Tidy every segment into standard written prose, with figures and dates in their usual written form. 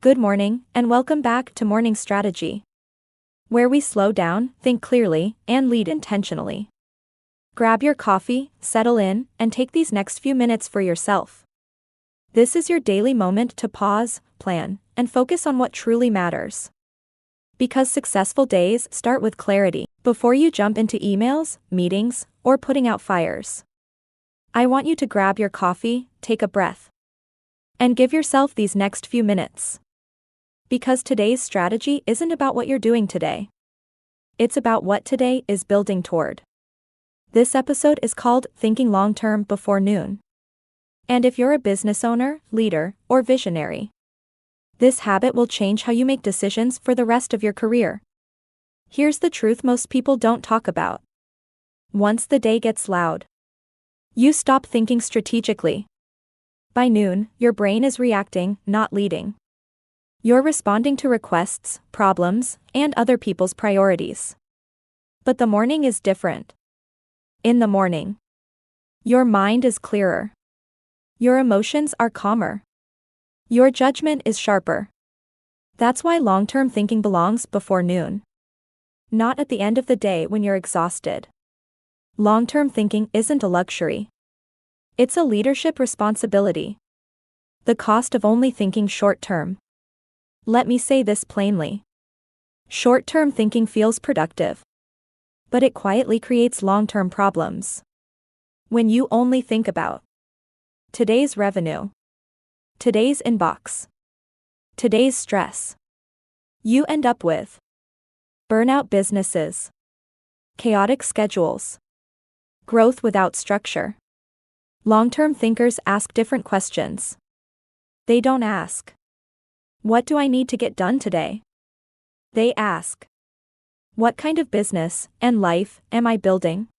Good morning, and welcome back to Morning Strategy, where we slow down, think clearly, and lead intentionally. Grab your coffee, settle in, and take these next few minutes for yourself. This is your daily moment to pause, plan, and focus on what truly matters. Because successful days start with clarity, before you jump into emails, meetings, or putting out fires. I want you to grab your coffee, take a breath, and give yourself these next few minutes. Because today's strategy isn't about what you're doing today. It's about what today is building toward. This episode is called Thinking Long-Term Before Noon. And if you're a business owner, leader, or visionary, this habit will change how you make decisions for the rest of your career. Here's the truth most people don't talk about. Once the day gets loud, you stop thinking strategically. By noon, your brain is reacting, not leading. You're responding to requests, problems, and other people's priorities. But the morning is different. In the morning, your mind is clearer. Your emotions are calmer. Your judgment is sharper. That's why long-term thinking belongs before noon. Not at the end of the day when you're exhausted. Long-term thinking isn't a luxury. It's a leadership responsibility. The cost of only thinking short-term. Let me say this plainly. Short-term thinking feels productive, but it quietly creates long-term problems. When you only think about today's revenue, today's inbox, today's stress, you end up with burnout businesses, chaotic schedules, growth without structure. Long-term thinkers ask different questions. They don't ask, "What do I need to get done today?" They ask, "What kind of business and life am I building?"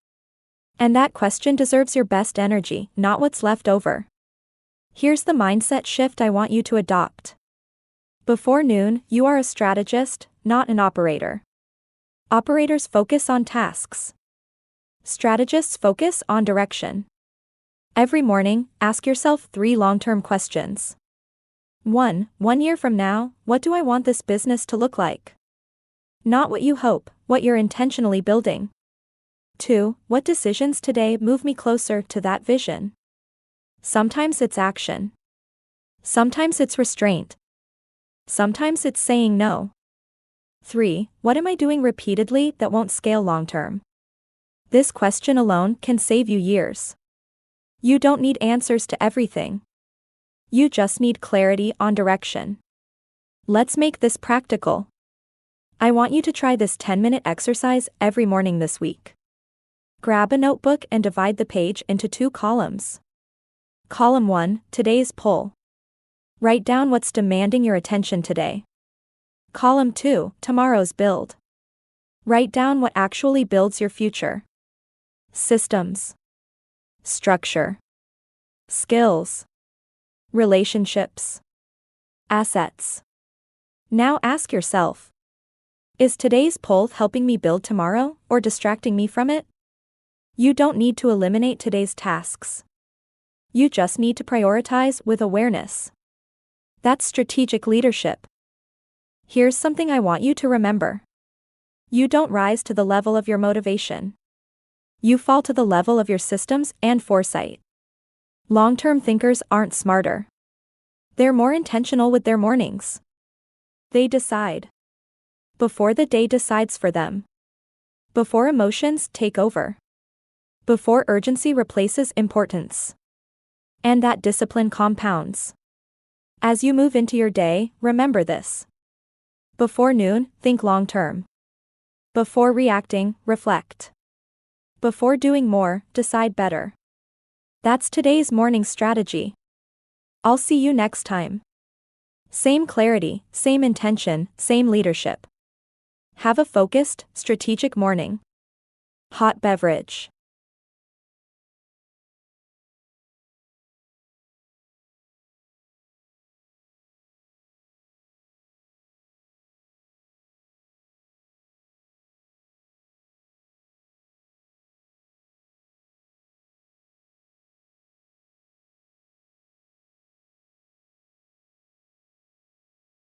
And that question deserves your best energy, not what's left over. Here's the mindset shift I want you to adopt. Before noon, you are a strategist, not an operator. Operators focus on tasks. Strategists focus on direction. Every morning, ask yourself 3 long-term questions. 1 year from now, what do I want this business to look like? Not what you hope, what you're intentionally building. 2, what decisions today move me closer to that vision? Sometimes it's action. Sometimes it's restraint. Sometimes it's saying no. 3, what am I doing repeatedly that won't scale long-term? This question alone can save you years. You don't need answers to everything. You just need clarity on direction. Let's make this practical. I want you to try this 10-minute exercise every morning this week. Grab a notebook and divide the page into 2 columns. Column 1, today's pull. Write down what's demanding your attention today. Column 2, tomorrow's build. Write down what actually builds your future. Systems, structure, skills, relationships, assets. Now ask yourself, is today's pull helping me build tomorrow or distracting me from it? You don't need to eliminate today's tasks. You just need to prioritize with awareness. That's strategic leadership. Here's something I want you to remember. You don't rise to the level of your motivation. You fall to the level of your systems and foresight. Long-term thinkers aren't smarter. They're more intentional with their mornings. They decide before the day decides for them. Before emotions take over. Before urgency replaces importance. And that discipline compounds. As you move into your day, remember this. Before noon, think long-term. Before reacting, reflect. Before doing more, decide better. That's today's morning strategy. I'll see you next time. Same clarity, same intention, same leadership. Have a focused, strategic morning. Hot beverage.